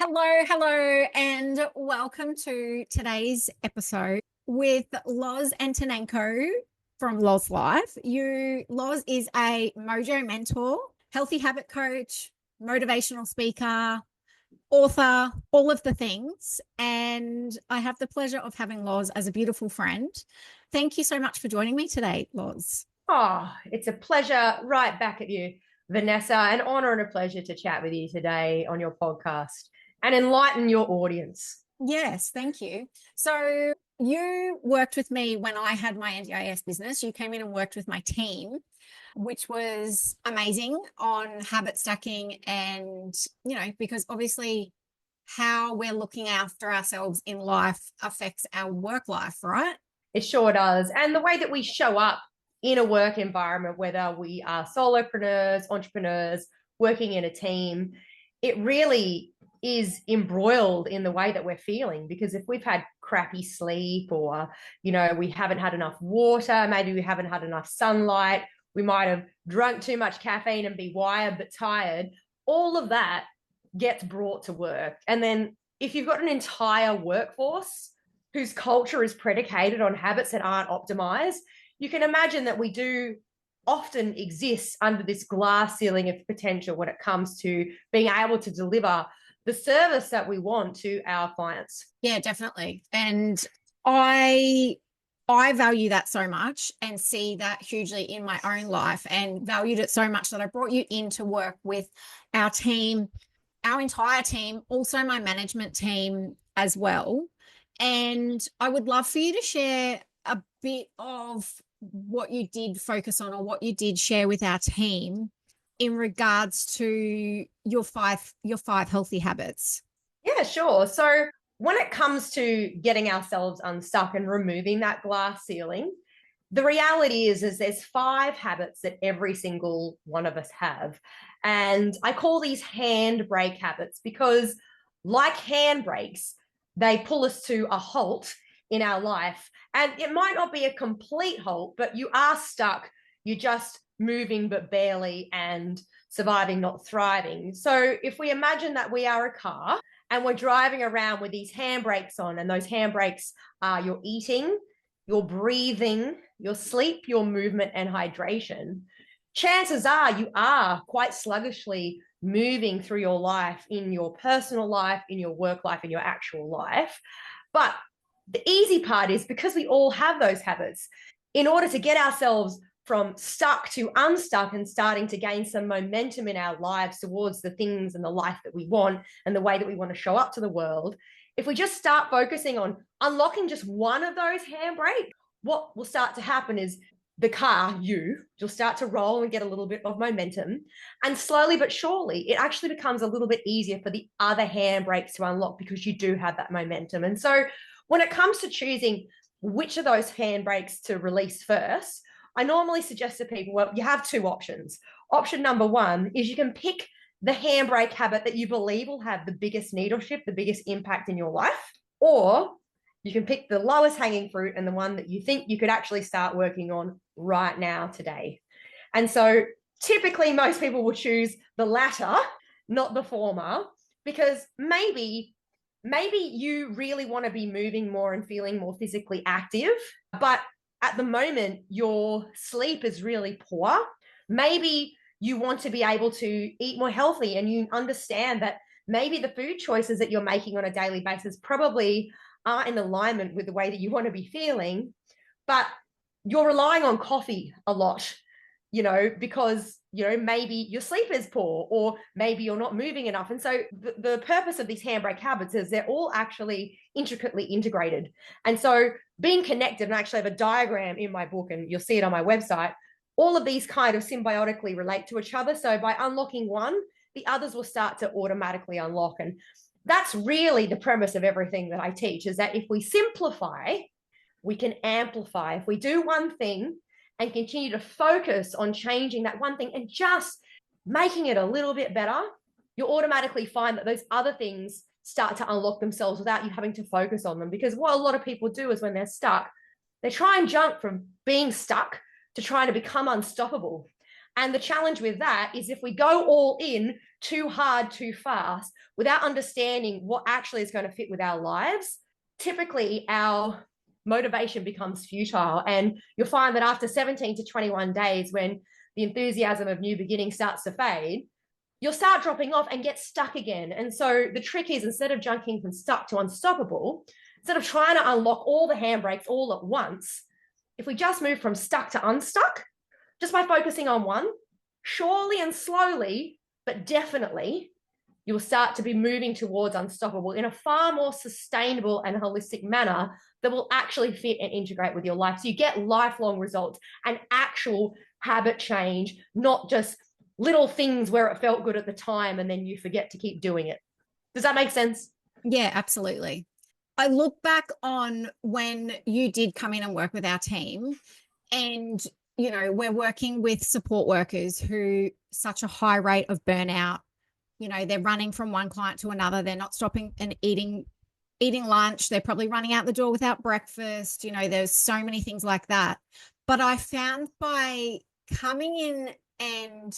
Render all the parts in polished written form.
Hello, and welcome to today's episode with Loz Antonenko from Loz Life. Loz is a Mojo Mentor, healthy habit coach, motivational speaker, author, all of the things. And I have the pleasure of having Loz as a beautiful friend. Thank you so much for joining me today, Loz. Oh, it's a pleasure right back at you, Vanessa. An honor and a pleasure to chat with you today on your podcast and enlighten your audience. Yes, thank you. So you worked with me when I had my NDIS business. You came in and worked with my team, which was amazing on habit stacking and, because obviously how we're looking after ourselves in life affects our work life, right? It sure does. And the way that we show up in a work environment, whether we are solopreneurs, entrepreneurs, working in a team, it really is embroiled in the way that we're feeling. Because if we've had crappy sleep or, we haven't had enough water, maybe we haven't had enough sunlight, we might have drunk too much caffeine and be wired but tired, all of that gets brought to work. And then if you've got an entire workforce whose culture is predicated on habits that aren't optimized, you can imagine that we do often exist under this glass ceiling of potential when it comes to being able to deliver the service that we want to our clients. Yeah, definitely. And I value that so much and see that hugely in my own life, and valued it so much that I brought you in to work with our team, our entire team, also my management team as well. And I would love for you to share a bit of what you did focus on or what you did share with our team in regards to your five healthy habits. Yeah, sure. So when it comes to getting ourselves unstuck and removing that glass ceiling, the reality is there's 5 habits that every single one of us have. And I call these handbrake habits because, like handbrakes, they pull us to a halt in our life. And it might not be a complete halt, but you are stuck. You're just moving but barely, and surviving, not thriving. So if we imagine that we are a car and we're driving around with these handbrakes on, and those handbrakes are your eating, your breathing, your sleep, your movement, and hydration, chances are you are quite sluggishly moving through your life, in your personal life, in your work life, in your actual life. But the easy part is, because we all have those habits, in order to get ourselves from stuck to unstuck and starting to gain some momentum in our lives towards the things and the life that we want and the way that we want to show up to the world, if we just start focusing on unlocking just one of those handbrakes, what will start to happen is the car, you'll start to roll and get a little bit of momentum. And slowly but surely, it actually becomes a little bit easier for the other handbrakes to unlock, because you do have that momentum. And so when it comes to choosing which of those handbrakes to release first, I normally suggest to people, well, you have 2 options. Option number 1 is you can pick the handbrake habit that you believe will have the biggest needle shift, the biggest impact in your life, or you can pick the lowest hanging fruit and the one that you think you could actually start working on right now, today. And so typically most people will choose the latter, not the former, because maybe you really want to be moving more and feeling more physically active, but at the moment your sleep is really poor. Maybe you want to be able to eat more healthy, and you understand that maybe the food choices that you're making on a daily basis probably aren't in alignment with the way that you want to be feeling, but you're relying on coffee a lot, because, maybe your sleep is poor, or maybe you're not moving enough. And so the purpose of these handbrake habits is they're all actually intricately integrated. And so being connected, and I actually have a diagram in my book, and you'll see it on my website, all of these kind of symbiotically relate to each other. So by unlocking one, the others will start to automatically unlock. And that's really the premise of everything that I teach, is that if we simplify, we can amplify. If we do one thing and continue to focus on changing that one thing and just making it a little bit better, you'll automatically find that those other things start to unlock themselves without you having to focus on them. Because what a lot of people do is, when they're stuck, they try and jump from being stuck to trying to become unstoppable. And the challenge with that is if we go all in too hard, too fast, without understanding what actually is going to fit with our lives, typically our motivation becomes futile. And you'll find that after 17 to 21 days, when the enthusiasm of new beginning starts to fade, you'll start dropping off and get stuck again. And so the trick is, instead of junking from stuck to unstoppable, instead of trying to unlock all the handbrakes all at once, if we just move from stuck to unstuck, just by focusing on one, surely and slowly, but definitely, you'll start to be moving towards unstoppable in a far more sustainable and holistic manner that will actually fit and integrate with your life. So you get lifelong results and actual habit change, not just little things where it felt good at the time and then you forget to keep doing it. Does that make sense? Yeah, absolutely. I look back on when you did come in and work with our team, and we're working with support workers who such a high rate of burnout. They're running from one client to another. They're not stopping and eating lunch. They're probably running out the door without breakfast. There's so many things like that. But I found by coming in and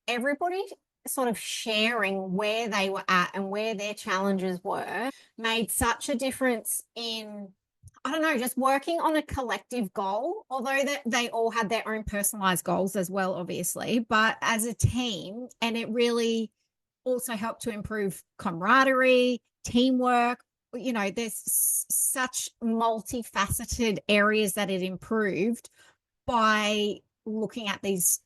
everybody sort of sharing where they were at and where their challenges were made such a difference in, I don't know, just working on a collective goal, although that they all had their own personalized goals as well, obviously, but as a team. And it really also helped to improve camaraderie, teamwork. There's such multifaceted areas that it improved by looking at these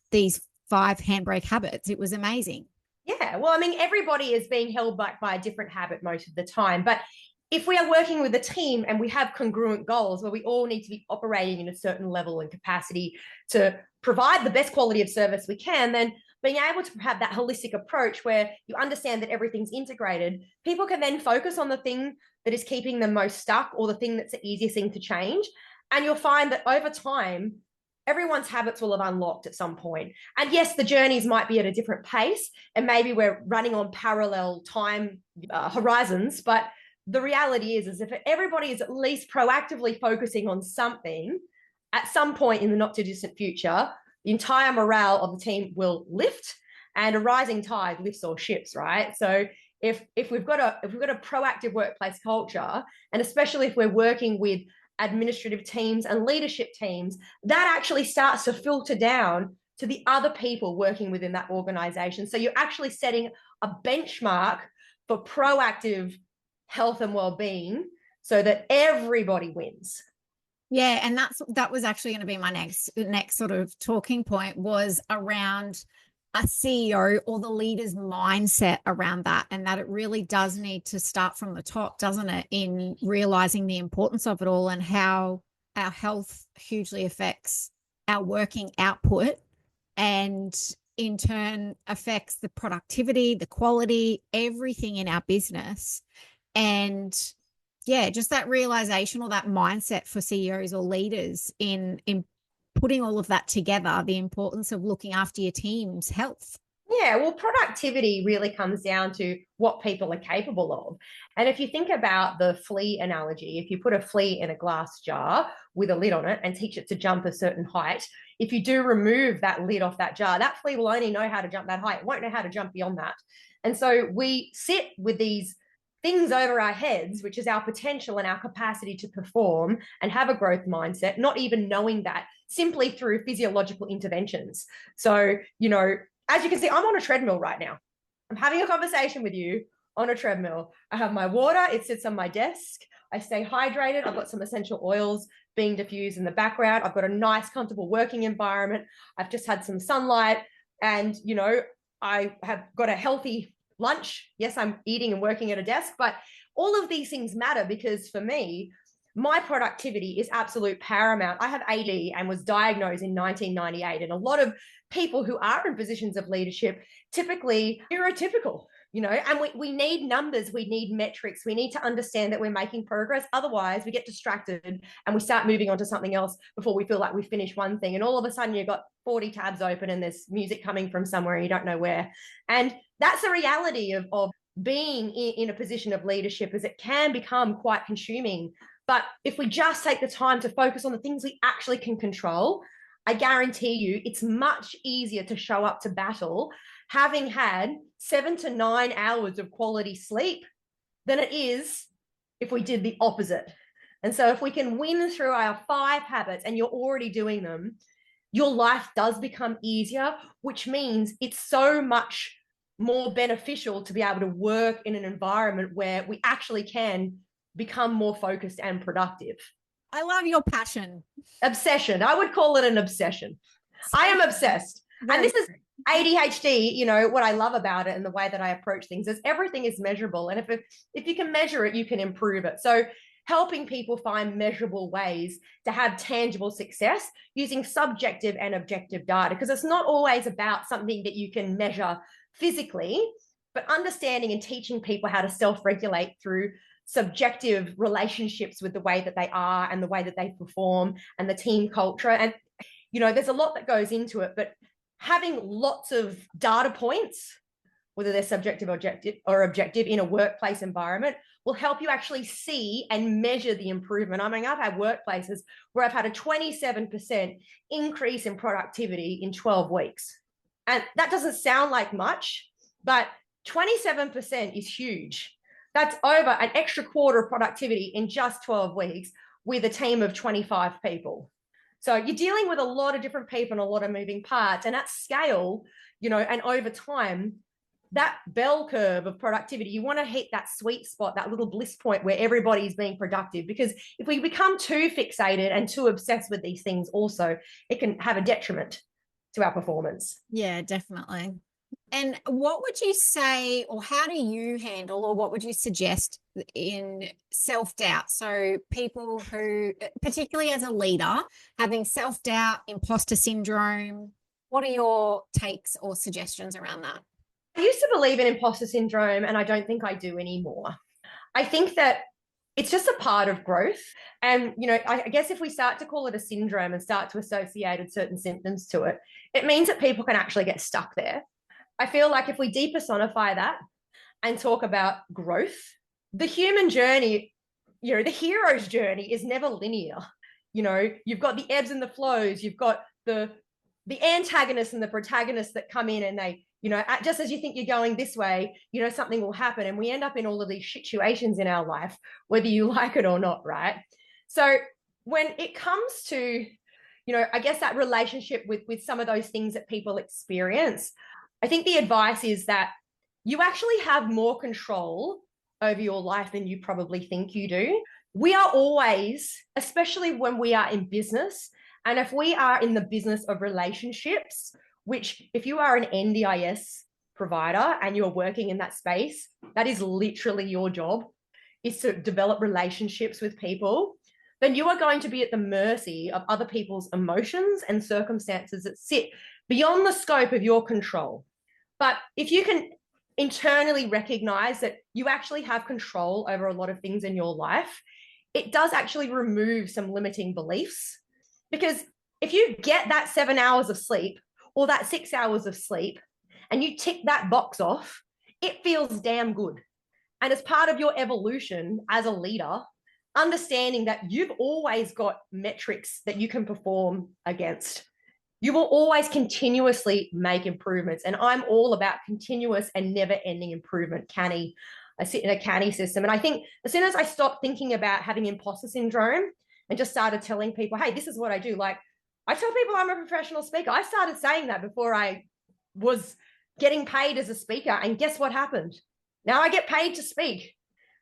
5 handbrake habits. It was amazing. Yeah, well, I mean, everybody is being held back by a different habit most of the time. But if we are working with a team and we have congruent goals where we all need to be operating in a certain level and capacity to provide the best quality of service we can, then being able to have that holistic approach where you understand that everything's integrated, people can then focus on the thing that is keeping them most stuck or the thing that's the easiest thing to change. And you'll find that over time, everyone's habits will have unlocked at some point. And yes, the journeys might be at a different pace and maybe we're running on parallel time horizons, but the reality is if everybody is at least proactively focusing on something, at some point in the not too distant future, the entire morale of the team will lift, and a rising tide lifts all ships, right? So if we've got a proactive workplace culture, and especially if we're working with administrative teams and leadership teams, that actually starts to filter down to the other people working within that organization. So you're actually setting a benchmark for proactive health and well-being so that everybody wins. Yeah, and that was actually going to be my next sort of talking point, was around a CEO or the leader's mindset around that, and that it really does need to start from the top, doesn't it, in realizing the importance of it all and how our health hugely affects our working output, and in turn affects the productivity, the quality, everything in our business. And yeah, just that realization or that mindset for CEOs or leaders in putting all of that together, the importance of looking after your team's health. Yeah, well, productivity really comes down to what people are capable of. And if you think about the flea analogy, if you put a flea in a glass jar with a lid on it and teach it to jump a certain height, if you do remove that lid off that jar, that flea will only know how to jump that height. It won't know how to jump beyond that. And so we sit with these things over our heads, which is our potential and our capacity to perform and have a growth mindset, not even knowing that, simply through physiological interventions. So, as you can see, I'm on a treadmill right now. I'm having a conversation with you on a treadmill. I have my water, it sits on my desk. I stay hydrated. I've got some essential oils being diffused in the background. I've got a nice, comfortable working environment. I've just had some sunlight, and, I have got a healthy lunch. Yes, I'm eating and working at a desk, but all of these things matter because for me, my productivity is absolute paramount. I have AD and was diagnosed in 1998. And a lot of people who are in positions of leadership typically neurotypical, and we need numbers, we need metrics, we need to understand that we're making progress. Otherwise, we get distracted and we start moving on to something else before we feel like we finished one thing. And all of a sudden, you've got 40 tabs open and there's music coming from somewhere and you don't know where. And that's the reality of being in a position of leadership, is it can become quite consuming. But if we just take the time to focus on the things we actually can control, I guarantee you it's much easier to show up to battle having had 7 to 9 hours of quality sleep than it is if we did the opposite. And so if we can win through our 5 habits and you're already doing them, your life does become easier, which means it's so much more beneficial to be able to work in an environment where we actually can become more focused and productive. I love your passion. Obsession. I would call it an obsession. I am obsessed. And this is ADHD, you know, what I love about it and the way that I approach things is everything is measurable. And if you can measure it, you can improve it. So helping people find measurable ways to have tangible success using subjective and objective data, because it's not always about something that you can measure physically, but understanding and teaching people how to self-regulate through subjective relationships with the way that they are and the way that they perform and the team culture. And, you know, there's a lot that goes into it, but having lots of data points, whether they're subjective or objective in a workplace environment, will help you actually see and measure the improvement. I mean, I've had workplaces where I've had a 27% increase in productivity in 12 weeks. And that doesn't sound like much, but 27% is huge. That's over an extra quarter of productivity in just 12 weeks with a team of 25 people. So you're dealing with a lot of different people and a lot of moving parts. And at scale, you know, and over time, that bell curve of productivity, you want to hit that sweet spot, that little bliss point where everybody's being productive. Because if we become too fixated and too obsessed with these things also, it can have a detriment to our performance. Yeah, definitely. And what would you say, or how do you handle, or what would you suggest in self-doubt? So people who, particularly as a leader, having self-doubt, imposter syndrome, what are your takes or suggestions around that? I used to believe in imposter syndrome, and I don't think I do anymore. I think that it's just a part of growth. And, you know, I guess if we start to call it a syndrome and start to associate certain symptoms to it, it means that people can actually get stuck there. I feel like if we depersonify that and talk about growth, the human journey, you know, the hero's journey is never linear. You know, you've got the ebbs and the flows, you've got the antagonists and the protagonists that come in and they, you know, just as you think you're going this way, you know, something will happen. And we end up in all of these situations in our life, whether you like it or not, right? So when it comes to, you know, I guess that relationship with some of those things that people experience, I think the advice is that you actually have more control over your life than you probably think you do. We are always, especially when we are in business, and if we are in the business of relationships, which if you are an NDIS provider and you're working in that space, that is literally your job, is to develop relationships with people, then you are going to be at the mercy of other people's emotions and circumstances that sit beyond the scope of your control. But if you can internally recognize that you actually have control over a lot of things in your life, it does actually remove some limiting beliefs. Because if you get that 7 hours of sleep or that 6 hours of sleep and you tick that box off, it feels damn good. And as part of your evolution as a leader, understanding that you've always got metrics that you can perform against. You will always continuously make improvements. And I'm all about continuous and never-ending improvement, canny. I sit in a canny system. And I think as soon as I stopped thinking about having imposter syndrome and just started telling people, hey, this is what I do. Like, I tell people I'm a professional speaker. I started saying that before I was getting paid as a speaker. And guess what happened? Now I get paid to speak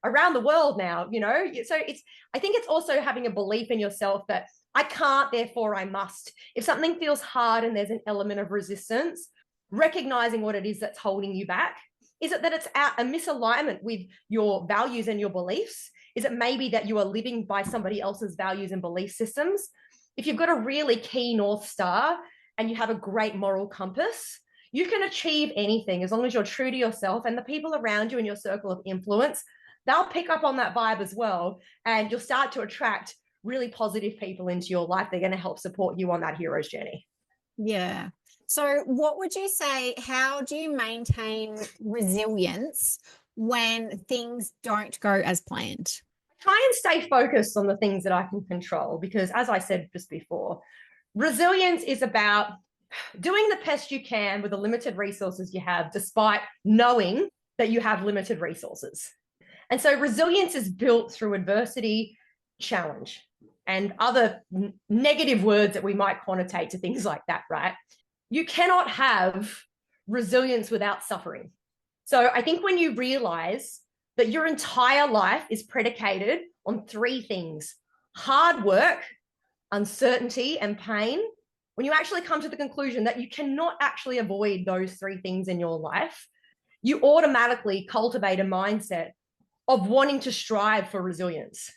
around the world now, you know? So I think it's also having a belief in yourself that I can't, therefore I must. If something feels hard and there's an element of resistance, recognizing what it is that's holding you back. Is it that it's a misalignment with your values and your beliefs? Is it maybe that you are living by somebody else's values and belief systems? If you've got a really key North Star and you have a great moral compass, you can achieve anything as long as you're true to yourself, and the people around you in your circle of influence, they'll pick up on that vibe as well. And you'll start to attract really positive people into your life. They're going to help support you on that hero's journey. Yeah. So what would you say, how do you maintain resilience when things don't go as planned? Try and stay focused on the things that I can control, because as I said just before, Resilience is about doing the best you can with the limited resources you have, despite knowing that you have limited resources. And so resilience is built through adversity, challenge, and other negative words that we might connotate to things like that, right? You cannot have resilience without suffering. So I think when you realize that your entire life is predicated on three things: hard work, uncertainty, and pain, when you actually come to the conclusion that you cannot actually avoid those three things in your life, you automatically cultivate a mindset of wanting to strive for resilience.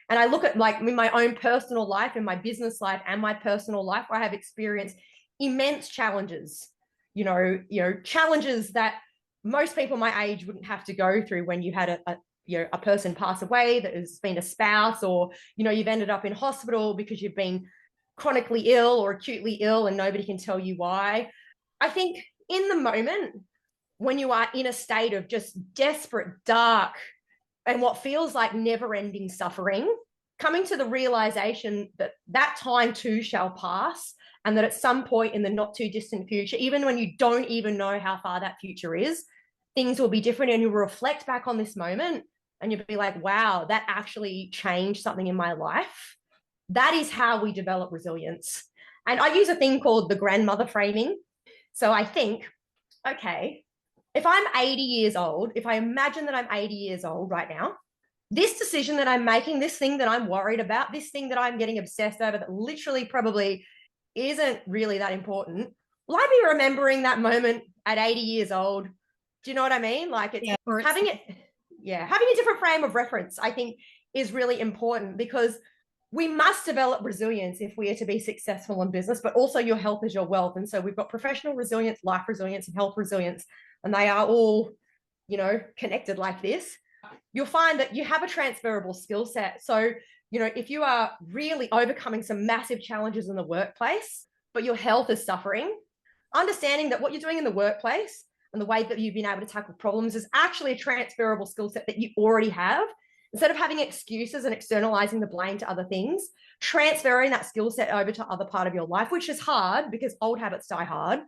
And I look at, like, in my own personal life, in my business life, and my personal life, where I have experienced immense challenges, challenges that most people my age wouldn't have to go through when you had a person pass away that has been a spouse, or, you've ended up in hospital because you've been chronically ill or acutely ill and nobody can tell you why. I think in the moment, when you are in a state of just desperate, dark, and what feels like never-ending suffering, coming to the realization that that time too shall pass, and that at some point in the not too distant future, even when you don't even know how far that future is, things will be different, and you'll reflect back on this moment and you'll be like, wow, that actually changed something in my life. That is how we develop resilience. And I use a thing called the grandmother framing. So I think, okay, if I'm 80 years old, if I imagine that I'm 80 years old right now, this decision that I'm making, this thing that I'm worried about, this thing that I'm getting obsessed over that literally probably isn't really that important, will I be remembering that moment at 80 years old? Do you know what I mean? Like, it's having a different frame of reference, I think, is really important, because we must develop resilience if we are to be successful in business, but also your health is your wealth. And so we've got professional resilience, life resilience, and health resilience, and they are all, connected like this. You'll find that you have a transferable skill set. So, if you are really overcoming some massive challenges in the workplace, but your health is suffering, understanding that what you're doing in the workplace and the way that you've been able to tackle problems is actually a transferable skill set that you already have. Instead of having excuses and externalizing the blame to other things, transferring that skill set over to other part of your life, which is hard because old habits die hard.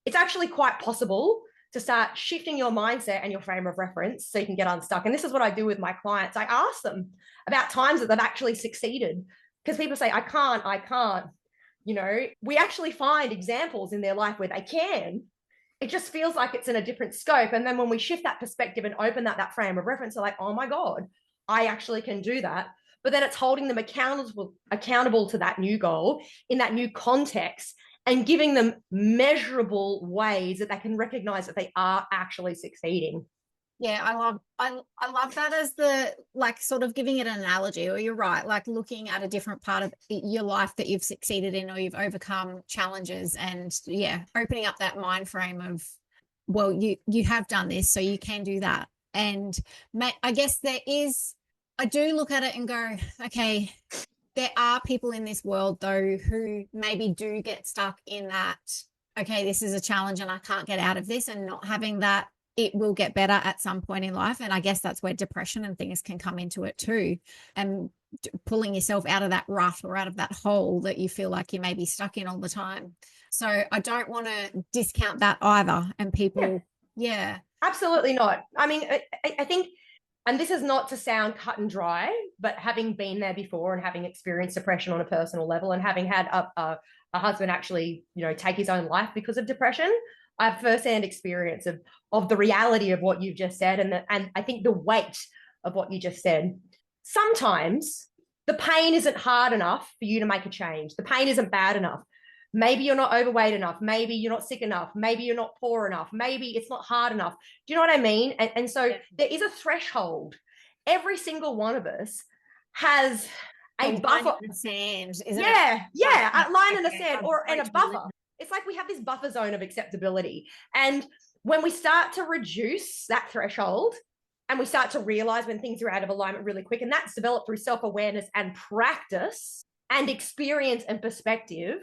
It's actually quite possible to start shifting your mindset and your frame of reference so you can get unstuck. And this is what I do with my clients. I ask them about times that they've actually succeeded, because people say, I can't. We actually find examples in their life where they can. It just feels like it's in a different scope. And then when we shift that perspective and open that frame of reference, they're like, oh my God, I actually can do that. But then it's holding them accountable to that new goal in that new context, and giving them measurable ways that they can recognize that they are actually succeeding. Yeah, I love that as the, like, sort of giving it an analogy, or you're right, like looking at a different part of your life that you've succeeded in, or you've overcome challenges, and opening up that mind frame of, well, you have done this, so you can do that. And I guess I do look at it and go, okay, there are people in this world though who maybe do get stuck in that, okay, this is a challenge and I can't get out of this, and not having that it will get better at some point in life. And I guess that's where depression and things can come into it too, and pulling yourself out of that rut or out of that hole that you feel like you may be stuck in all the time. So I don't want to discount that either. And people, absolutely not. I mean, I think, and this is not to sound cut and dry, but having been there before and having experienced depression on a personal level, and having had a husband actually, take his own life because of depression, I have firsthand experience of the reality of what you've just said, and I think the weight of what you just said. Sometimes the pain isn't hard enough for you to make a change. The pain isn't bad enough. Maybe you're not overweight enough. Maybe you're not sick enough. Maybe you're not poor enough. Maybe it's not hard enough. Do you know what I mean? And so there is a threshold. Every single one of us has a buffer. In the sand, isn't it? A line in the sand, and a buffer. It's like we have this buffer zone of acceptability. And when we start to reduce that threshold, and we start to realize when things are out of alignment really quick, and that's developed through self-awareness and practice and experience and perspective.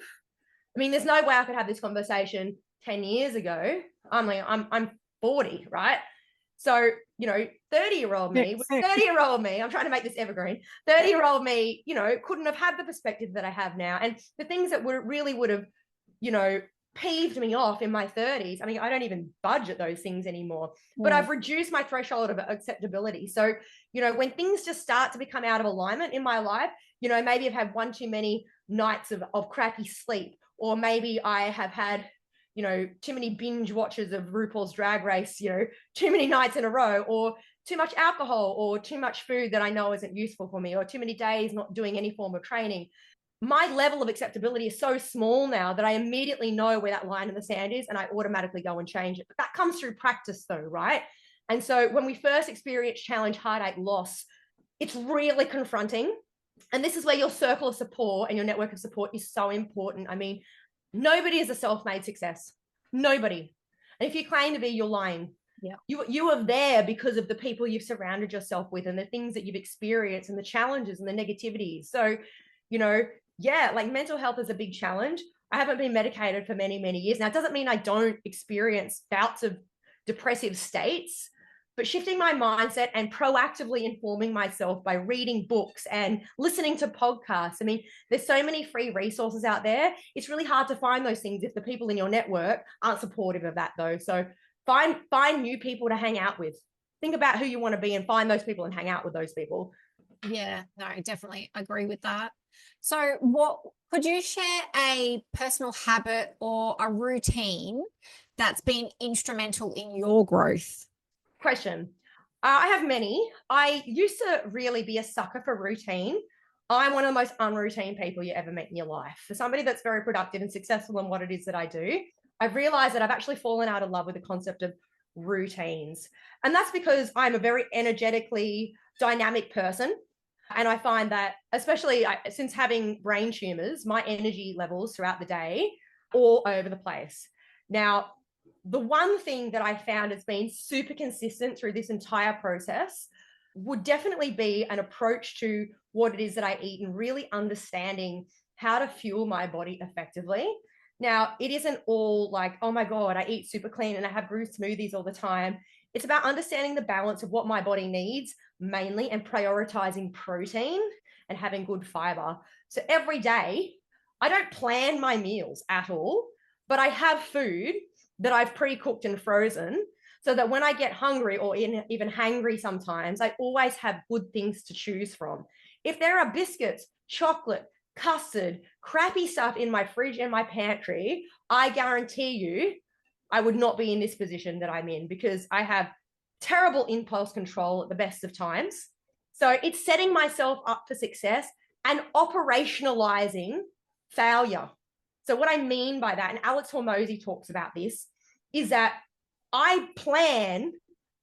I mean, there's no way I could have this conversation 10 years ago. I'm 40, right? So, 30-year-old me, 30-year-old me, I'm trying to make this evergreen, 30-year-old me, couldn't have had the perspective that I have now. And the things that really would have, peeved me off in my 30s. I mean, I don't even budge at those things anymore, but I've reduced my threshold of acceptability. So, when things just start to become out of alignment in my life, maybe I've had one too many nights of crappy sleep, or maybe I have had, too many binge watches of RuPaul's Drag Race, too many nights in a row, or too much alcohol, or too much food that I know isn't useful for me, or too many days not doing any form of training. My level of acceptability is so small now that I immediately know where that line in the sand is, and I automatically go and change it. But that comes through practice though, right? And so when we first experience challenge, heartache, loss, it's really confronting. And this is where your circle of support and your network of support is so important. I mean, nobody is a self-made success. Nobody. And if you claim to be, you're lying. Yeah. You are there because of the people you've surrounded yourself with, and the things that you've experienced, and the challenges and the negativities. So, like mental health is a big challenge. I haven't been medicated for many, many years. Now, it doesn't mean I don't experience bouts of depressive states, but shifting my mindset and proactively informing myself by reading books and listening to podcasts. I mean, there's so many free resources out there. It's really hard to find those things if the people in your network aren't supportive of that though. So find new people to hang out with. Think about who you want to be and find those people and hang out with those people. Yeah, no, I definitely agree with that. So could you share a personal habit or a routine that's been instrumental in your growth? Question. I have many. I used to really be a sucker for routine. I'm one of the most unroutine people you ever met in your life. For somebody that's very productive and successful in what it is that I do, I've realized that I've actually fallen out of love with the concept of routines. And that's because I'm a very energetically dynamic person. And I find that, especially since having brain tumors, my energy levels throughout the day all over the place. Now, the one thing that I found has been super consistent through this entire process would definitely be an approach to what it is that I eat, and really understanding how to fuel my body effectively. Now, it isn't all like, oh my God, I eat super clean and I have brew smoothies all the time. It's about understanding the balance of what my body needs mainly, and prioritizing protein and having good fiber. So every day, I don't plan my meals at all, but I have food that I've pre-cooked and frozen, so that when I get hungry or even hangry sometimes, I always have good things to choose from. If there are biscuits, chocolate, custard, crappy stuff in my fridge and my pantry, I guarantee you I would not be in this position that I'm in, because I have terrible impulse control at the best of times. So it's setting myself up for success and operationalizing failure. So what I mean by that, and Alex Hormozy talks about this, is that I plan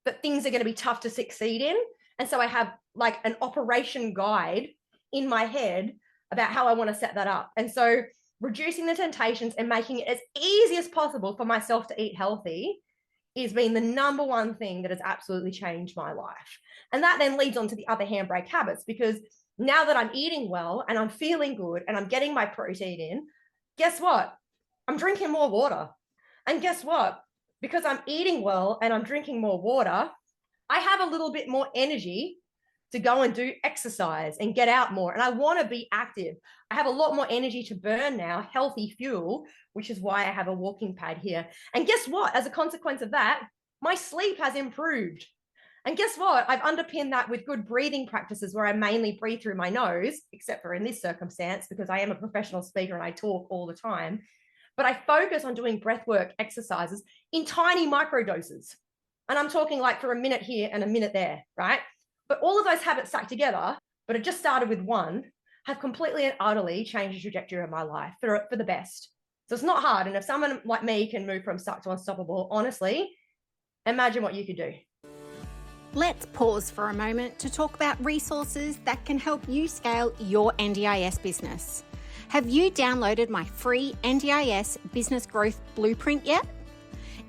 that things are going to be tough to succeed in. And so I have like an operation guide in my head about how I want to set that up. And so reducing the temptations and making it as easy as possible for myself to eat healthy has been the number one thing that has absolutely changed my life. And that then leads on to the other handbrake habits, because now that I'm eating well and I'm feeling good and I'm getting my protein in, guess what? I'm drinking more water. And guess what? Because I'm eating well and I'm drinking more water, I have a little bit more energy to go and do exercise and get out more. And I want to be active. I have a lot more energy to burn now, healthy fuel, which is why I have a walking pad here. And guess what? As a consequence of that, my sleep has improved. And guess what? I've underpinned that with good breathing practices where I mainly breathe through my nose, except for in this circumstance, because I am a professional speaker and I talk all the time. But I focus on doing breathwork exercises in tiny micro doses. And I'm talking like for a minute here and a minute there, right? But all of those habits stacked together, but it just started with one, have completely and utterly changed the trajectory of my life for the best. So it's not hard. And if someone like me can move from stuck to unstoppable, honestly, imagine what you could do. Let's pause for a moment to talk about resources that can help you scale your NDIS business. Have you downloaded my free NDIS Business Growth Blueprint yet?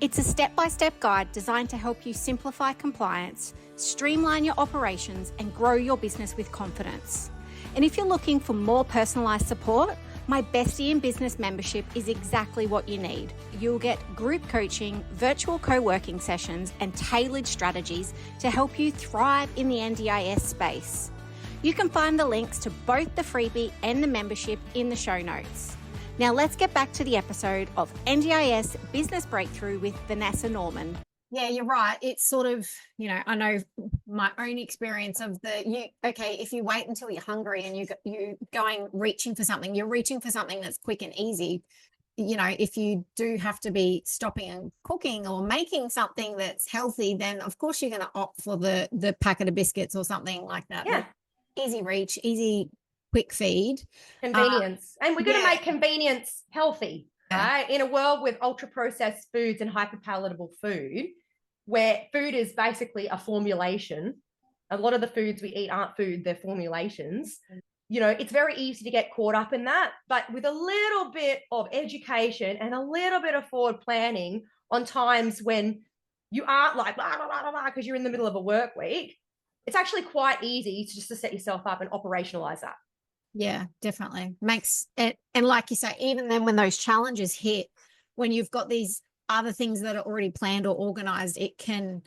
It's a step-by-step guide designed to help you simplify compliance, streamline your operations, and grow your business with confidence. And if you're looking for more personalized support, My Bestie in Business membership is exactly what you need. You'll get group coaching, virtual co-working sessions, and tailored strategies to help you thrive in the NDIS space. You can find the links to both the freebie and the membership in the show notes. Now let's get back to the episode of NDIS Business Breakthrough with Vanessa Norman. Yeah, you're right. It's sort of, I know my own experience of if you wait until you're hungry and you're reaching for something, you're reaching for something that's quick and easy. If you do have to be stopping and cooking or making something that's healthy, then of course you're going to opt for the packet of biscuits or something like that. Yeah. Easy reach, easy, quick feed. Convenience. And we're going to make convenience healthy. Right? In a world with ultra processed foods and hyper palatable food, where food is basically a formulation, a lot of the foods we eat aren't food, they're formulations. It's very easy to get caught up in that. But with a little bit of education and a little bit of forward planning on times when you aren't like blah, blah, blah, blah, because you're in the middle of a work week, it's actually quite easy to set yourself up and operationalize that. Yeah, definitely makes it. And like you say, even then when those challenges hit, when you've got these other things that are already planned or organized, it can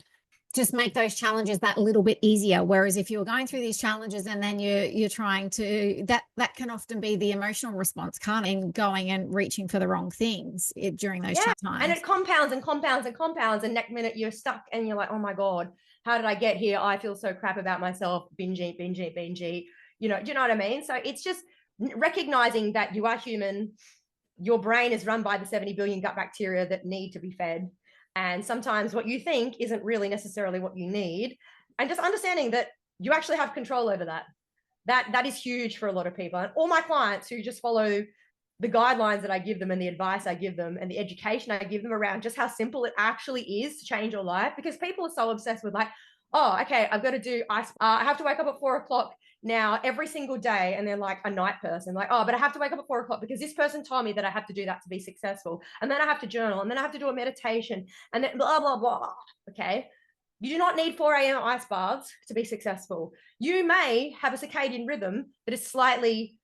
just make those challenges that little bit easier. Whereas if you're going through these challenges and then you're trying to, that can often be the emotional response, can't it, in going and reaching for the wrong things during those times. And it compounds and compounds and compounds. And next minute you're stuck and you're like, oh my God, how did I get here? I feel so crap about myself. Binge eat. Do you know what I mean? So it's just recognizing that you are human. Your brain is run by the 70 billion gut bacteria that need to be fed. And sometimes what you think isn't really necessarily what you need. And just understanding that you actually have control over that. That is huge for a lot of people. And all my clients who just follow the guidelines that I give them and the advice I give them and the education I give them around just how simple it actually is to change your life. Because people are so obsessed with like, oh, okay, I've got to do I have to wake up at 4:00 now every single day. And they're like a night person, like, oh, but I have to wake up at 4:00 because this person told me that I have to do that to be successful. And then I have to journal, and then I have to do a meditation, and then blah, blah, blah. Okay. You do not need 4 a.m. ice baths to be successful. You may have a circadian rhythm that is slightly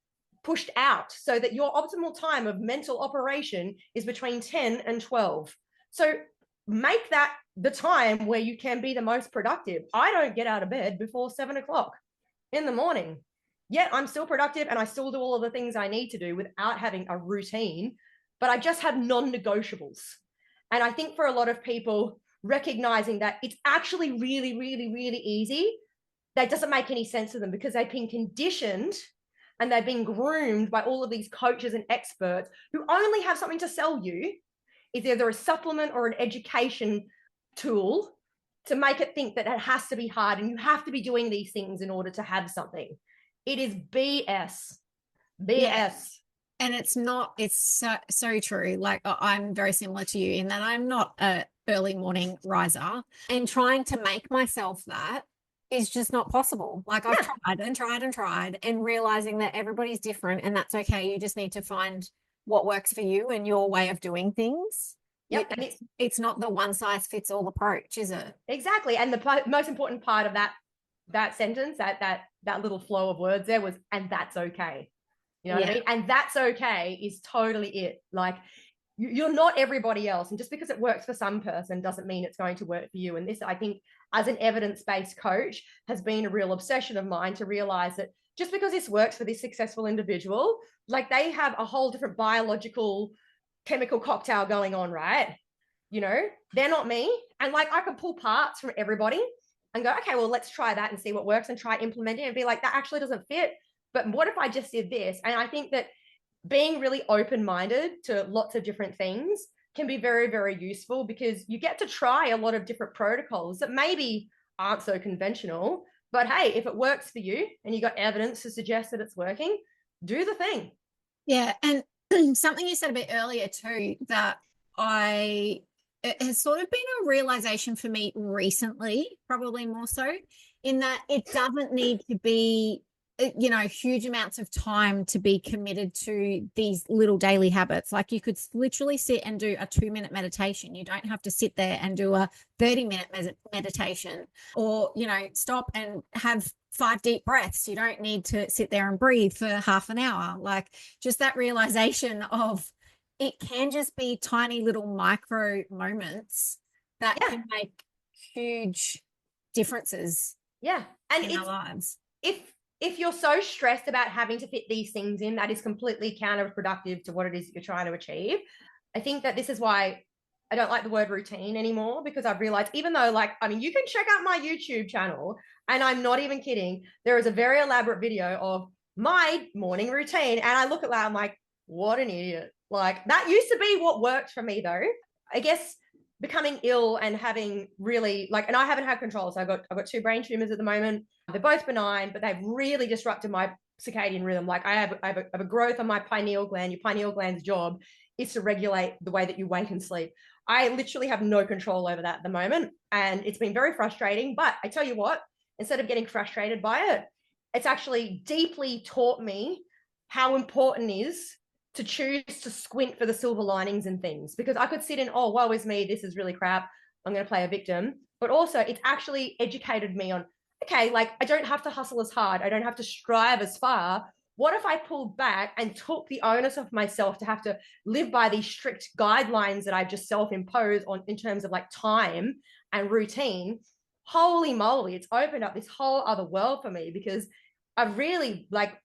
pushed out so that your optimal time of mental operation is between 10 and 12. So make that the time where you can be the most productive. I don't get out of bed before 7:00 in the morning, yet I'm still productive and I still do all of the things I need to do without having a routine, but I just have non-negotiables. And I think for a lot of people, recognizing that it's actually really, really, really easy, that doesn't make any sense to them because they've been conditioned and they've been groomed by all of these coaches and experts who only have something to sell you. It's either a supplement or an education tool to make it think that it has to be hard and you have to be doing these things in order to have something. It is BS. Yeah. And it's not, it's so true. Like I'm very similar to you in that I'm not a early morning riser, and trying to make myself that is just not possible. Like I've tried and realizing that everybody's different and that's okay. You just need to find what works for you and your way of doing things. Yep. And it's not the one size fits all approach, is it? Exactly. And the most important part of that sentence, that little flow of words there was, and that's okay. You know what I mean? And that's okay is totally it. Like you're not everybody else. And just because it works for some person doesn't mean it's going to work for you. And this, I think, as an evidence-based coach, has been a real obsession of mine to realize that just because this works for this successful individual, like they have a whole different biological chemical cocktail going on, right? You know, they're not me. And like I could pull parts from everybody and go, okay, well, let's try that and see what works and try implementing it and be like, that actually doesn't fit. But what if I just did this? And I think that being really open-minded to lots of different things can be very, very useful because you get to try a lot of different protocols that maybe aren't so conventional. But hey, if it works for you and you got evidence to suggest that it's working, do the thing. Yeah. And something you said a bit earlier too, that it has sort of been a realization for me recently, probably more so, in that it doesn't need to be, huge amounts of time to be committed to these little daily habits. Like you could literally sit and do a 2-minute meditation. You don't have to sit there and do a 30-minute meditation or, stop and have 5 deep breaths. You don't need to sit there and breathe for half an hour. Like, just that realization of it can just be tiny little micro moments that Yeah. can make huge differences Yeah. And in our lives. If you're so stressed about having to fit these things in, that is completely counterproductive to what it is that you're trying to achieve. I think that this is why I don't like the word routine anymore, because I've realized, even though, like, I mean, you can check out my YouTube channel, and I'm not even kidding, there is a very elaborate video of my morning routine. And I look at that, I'm like, what an idiot. Like, that used to be what worked for me, though. I guess becoming ill and having really, like, and I haven't had control. So I've got 2 brain tumors at the moment. They're both benign, but they've really disrupted my circadian rhythm. Like, I have a growth on my pineal gland. Your pineal gland's job is to regulate the way that you wake and sleep. I literally have no control over that at the moment. And it's been very frustrating. But I tell you what, instead of getting frustrated by it, it's actually deeply taught me how important it is to choose to squint for the silver linings and things. Because I could sit in, oh, woe is me, this is really crap, I'm going to play a victim. But also, it's actually educated me on, okay, like, I don't have to hustle as hard, I don't have to strive as far. What if I pulled back and took the onus of myself to have to live by these strict guidelines that I just self-impose on in terms of like time and routine? Holy moly, it's opened up this whole other world for me, because I've really like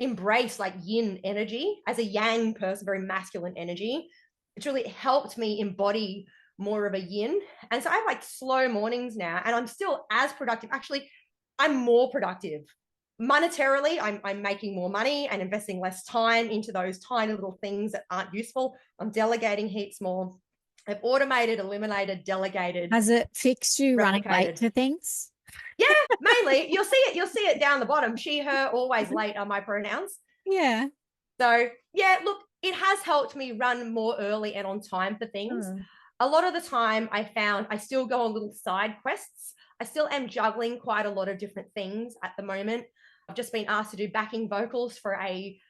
embraced like yin energy as a yang person, very masculine energy. It's really helped me embody more of a yin. And so I have like slow mornings now, and I'm still as productive. Actually, I'm more productive. Monetarily, I'm making more money and investing less time into those tiny little things that aren't useful. I'm delegating heaps more. I've automated, eliminated, delegated. Has it fixed you running late replicated. to things? Yeah, mainly. You'll see it down the bottom. She, her, always late are my pronouns. Yeah. So yeah, look, it has helped me run more early and on time for things. A lot of the time I found I still go on little side quests. I still am juggling quite a lot of different things at the moment. I've just been asked to do backing vocals for a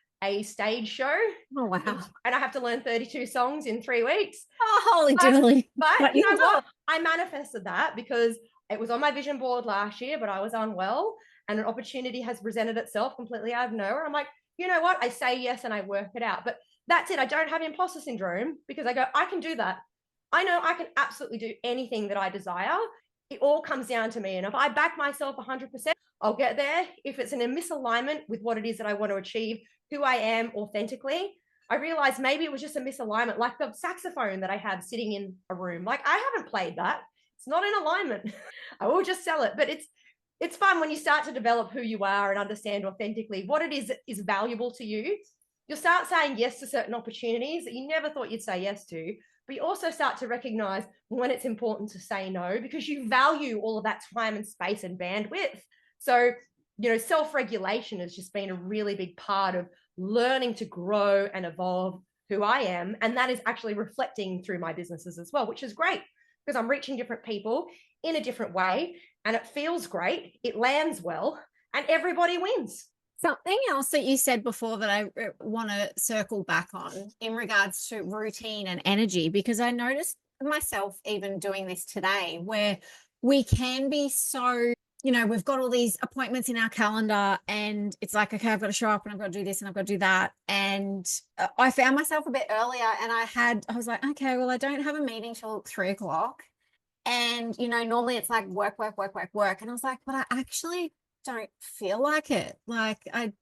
stage show. Oh, wow. And I have to learn 32 songs in 3 weeks. Oh, holy dooly. But you know what? I manifested that because it was on my vision board last year, but I was unwell and an opportunity has presented itself completely out of nowhere. I'm like, you know what? I say yes and I work it out. But that's it. I don't have imposter syndrome because I go, I can do that. I know I can absolutely do anything that I desire. It all comes down to me. And if I back myself 100%, I'll get there. If it's in a misalignment with what it is that I want to achieve, who I am authentically, I realized maybe it was just a misalignment, like the saxophone that I have sitting in a room. Like, I haven't played that. It's not in alignment. I will just sell it. But it's fun when you start to develop who you are and understand authentically what it is that is valuable to you. You'll start saying yes to certain opportunities that you never thought you'd say yes to. But you also start to recognize when it's important to say no, because you value all of that time and space and bandwidth. So, you know, self-regulation has just been a really big part of learning to grow and evolve who I am. And that is actually reflecting through my businesses as well, which is great because I'm reaching different people in a different way and it feels great. It lands well and everybody wins. Something else that you said before that I want to circle back on in regards to routine and energy, because I noticed myself even doing this today where we can be so, you know, we've got all these appointments in our calendar and it's like, okay, I've got to show up and I've got to do this and I've got to do that. And I found myself a bit earlier and I was like, okay, well, I don't have a meeting till 3:00. And, you know, normally it's like work. And I was like, but I actually don't feel like it. Like I'm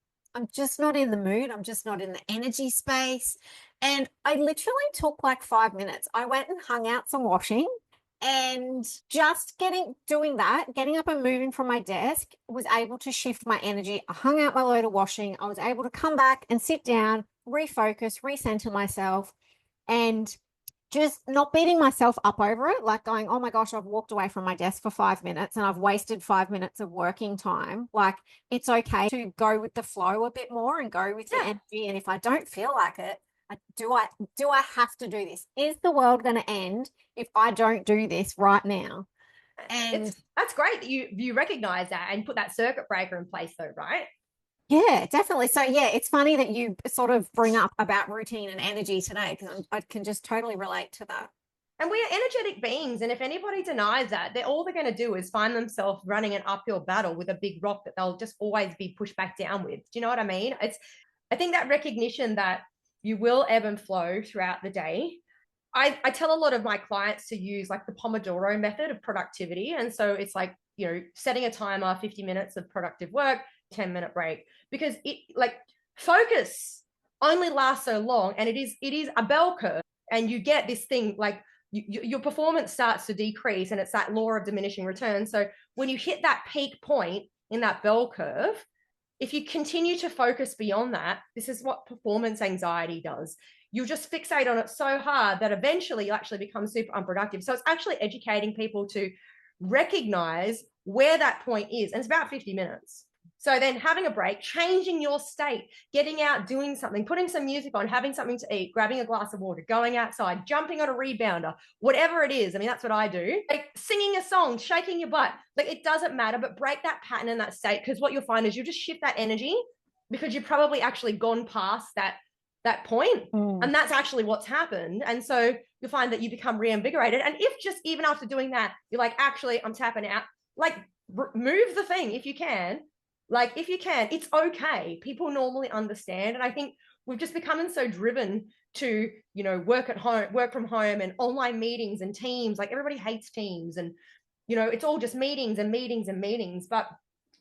just not in the mood. I'm just not in the energy space. And I literally took like 5 minutes. I went and hung out some washing and just doing that, getting up and moving from my desk was able to shift my energy. I hung out my load of washing. I was able to come back and sit down, refocus, recenter myself, and just not beating myself up over it, like going, oh my gosh, I've walked away from my desk for 5 minutes and I've wasted 5 minutes of working time. Like, it's okay to go with the flow a bit more and go with the energy. And if I don't feel like it, do I have to do this? Is the world going to end if I don't do this right now? And that's great that you recognize that and put that circuit breaker in place though, right? Yeah, definitely. So yeah, it's funny that you sort of bring up about routine and energy today because I can just totally relate to that. And we are energetic beings. And if anybody denies that, all they're going to do is find themselves running an uphill battle with a big rock that they'll just always be pushed back down with. Do you know what I mean? I think that recognition that you will ebb and flow throughout the day. I tell a lot of my clients to use like the Pomodoro method of productivity. And so it's like, setting a timer, 50 minutes of productive work, 10-minute break, because it like focus only lasts so long. And it is a bell curve. And you get this thing like your performance starts to decrease, and it's that law of diminishing returns. So when you hit that peak point in that bell curve, if you continue to focus beyond that, this is what performance anxiety does. You just fixate on it so hard that eventually you actually become super unproductive. So it's actually educating people to recognize where that point is. And it's about 50 minutes. So then having a break, changing your state, getting out, doing something, putting some music on, having something to eat, grabbing a glass of water, going outside, jumping on a rebounder, whatever it is. I mean, that's what I do. Like singing a song, shaking your butt. Like it doesn't matter, but break that pattern in that state, because what you'll find is you just shift that energy because you've probably actually gone past that point. And that's actually what's happened. And so you'll find that you become reinvigorated. And if just even after doing that, you're like, actually, I'm tapping out, like move the thing if you can. Like if you can, it's okay. People normally understand. And I think we've just become so driven to, work at home, work from home and online meetings and Teams. Like everybody hates Teams and, it's all just meetings and meetings and meetings, but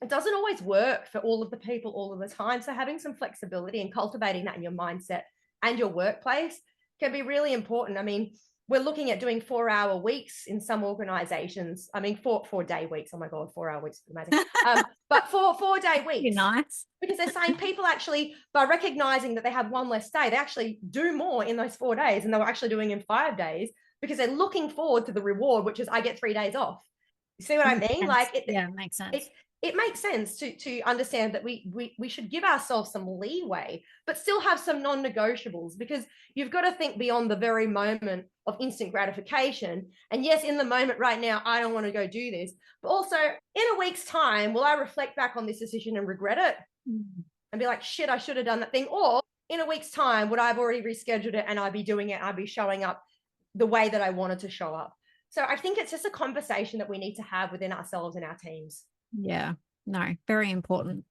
it doesn't always work for all of the people all of the time. So having some flexibility and cultivating that in your mindset and your workplace can be really important. I mean, we're looking at doing 4-hour weeks in some organizations. I mean, 4-day weeks. Oh my God, 4-hour weeks. Amazing. But 4-day weeks. Nice. Because they're saying people actually, by recognizing that they have one less day, they actually do more in those 4 days, and they were actually doing in 5 days because they're looking forward to the reward, which is I get 3 days off. You see what I mean? Like it makes sense. It makes sense to understand that we should give ourselves some leeway, but still have some non-negotiables, because you've got to think beyond the very moment of instant gratification. And yes, in the moment right now, I don't want to go do this, but also in a week's time, will I reflect back on this decision and regret it and be like, shit, I should have done that thing? Or in a week's time, would I have already rescheduled it and I'd be doing it, I'd be showing up the way that I wanted to show up? So I think it's just a conversation that we need to have within ourselves and our teams. Yeah, no, very important.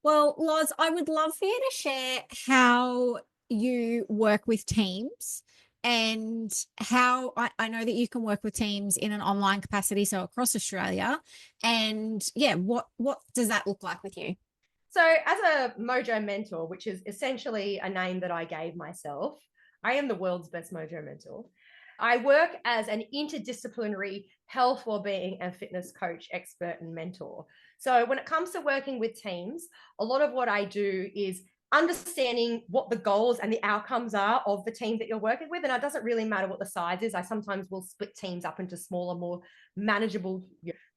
Well, Loz, I would love for you to share how you work with teams and how I know that you can work with teams in an online capacity, so across Australia. And yeah, what does that look like with you? So as a Mojo Mentor, which is essentially a name that I gave myself, I am the world's best Mojo Mentor. I work as an interdisciplinary health, wellbeing, and fitness coach, expert, and mentor. So when it comes to working with teams, a lot of what I do is understanding what the goals and the outcomes are of the team that you're working with. And it doesn't really matter what the size is. I sometimes will split teams up into smaller, more manageable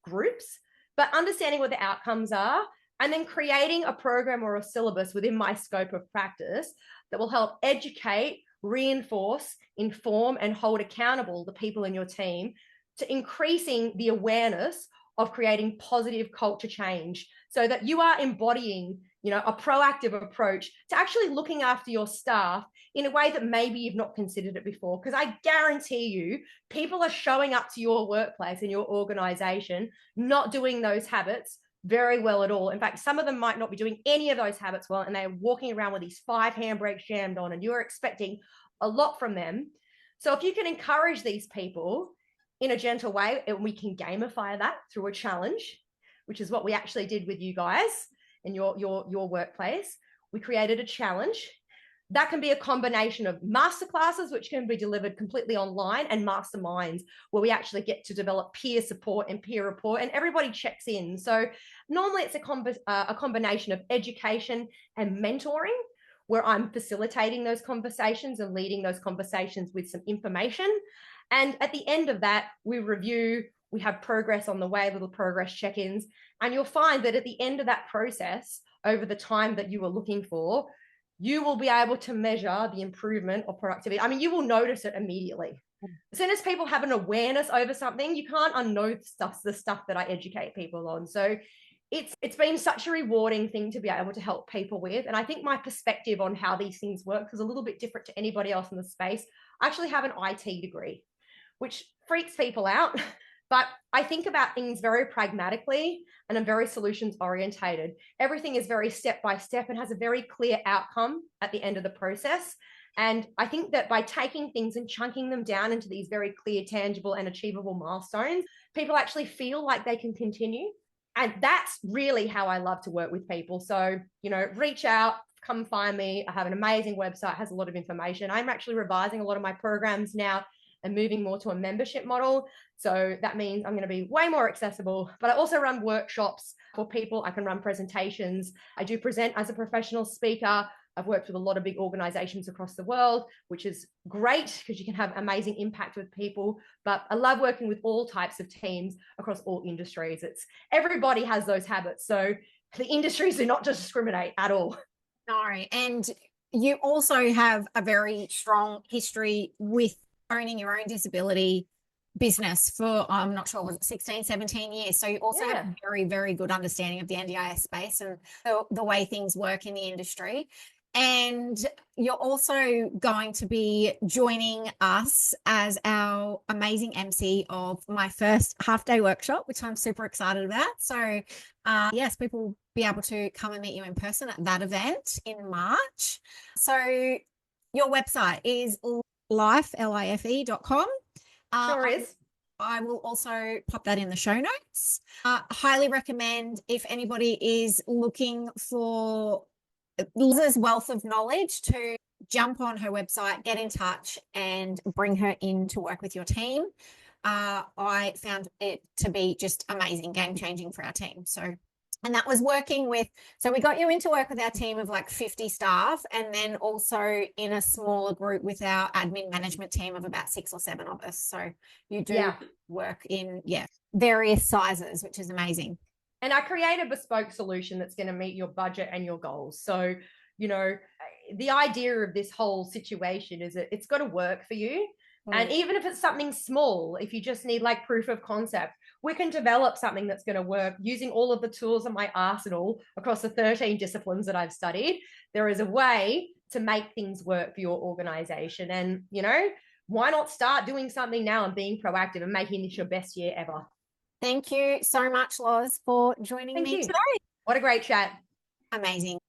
groups, but understanding what the outcomes are and then creating a program or a syllabus within my scope of practice that will help educate, reinforce, inform, and hold accountable the people in your team to increasing the awareness of creating positive culture change, so that you are embodying, a proactive approach to actually looking after your staff in a way that maybe you've not considered it before. Because I guarantee you, people are showing up to your workplace and your organization not doing those habits very well at all. In fact, some of them might not be doing any of those habits well, and they're walking around with these 5 handbrakes jammed on, and you're expecting a lot from them. So if you can encourage these people in a gentle way, and we can gamify that through a challenge, which is what we actually did with you guys in your workplace. We created a challenge. That can be a combination of masterclasses, which can be delivered completely online, and masterminds, where we actually get to develop peer support and peer rapport, and everybody checks in. So normally it's a combination of education and mentoring, where I'm facilitating those conversations and leading those conversations with some information. And at the end of that, we review, we have progress on the way, little progress check-ins. And you'll find that at the end of that process, over the time that you were looking for, you will be able to measure the improvement of productivity. I mean, you will notice it immediately. As soon as people have an awareness over something, you can't unknow the stuff that I educate people on. So it's been such a rewarding thing to be able to help people with. And I think my perspective on how these things work is a little bit different to anybody else in the space. I actually have an IT degree, which freaks people out. But I think about things very pragmatically, and I'm very solutions orientated. Everything is very step by step and has a very clear outcome at the end of the process. And I think that by taking things and chunking them down into these very clear, tangible, and achievable milestones, people actually feel like they can continue. And that's really how I love to work with people. So, reach out, come find me. I have an amazing website, has a lot of information. I'm actually revising a lot of my programs now and moving more to a membership model. So that means I'm going to be way more accessible, but I also run workshops for people. I can run presentations. I do present as a professional speaker. I've worked with a lot of big organizations across the world, which is great because you can have amazing impact with people. But I love working with all types of teams across all industries. Everybody has those habits. So the industries do not discriminate at all. No, and you also have a very strong history with owning your own disability business for, I'm not sure, was it 16, 17 years? So you also have a very, very good understanding of the NDIS space and the way things work in the industry. And you're also going to be joining us as our amazing MC of my first half-day workshop, which I'm super excited about. So yes, people will be able to come and meet you in person at that event in March. So your website is life.com. Sure is. I will also pop that in the show notes. Highly recommend, if anybody is looking for Loz's wealth of knowledge, to jump on her website, get in touch, and bring her in to work with your team. I found it to be just amazing, game-changing for our team. And that was working with, so we got you into work with our team of like 50 staff, and then also in a smaller group with our admin management team of about 6 or 7 of us. So you do work in, various sizes, which is amazing. And I create a bespoke solution that's going to meet your budget and your goals. So, the idea of this whole situation is that it's got to work for you. And even if it's something small, if you just need like proof of concept, we can develop something that's going to work using all of the tools in my arsenal across the 13 disciplines that I've studied. There is a way to make things work for your organization. And, why not start doing something now and being proactive and making this your best year ever? Thank you so much, Loz, for joining me today. What a great chat. Amazing.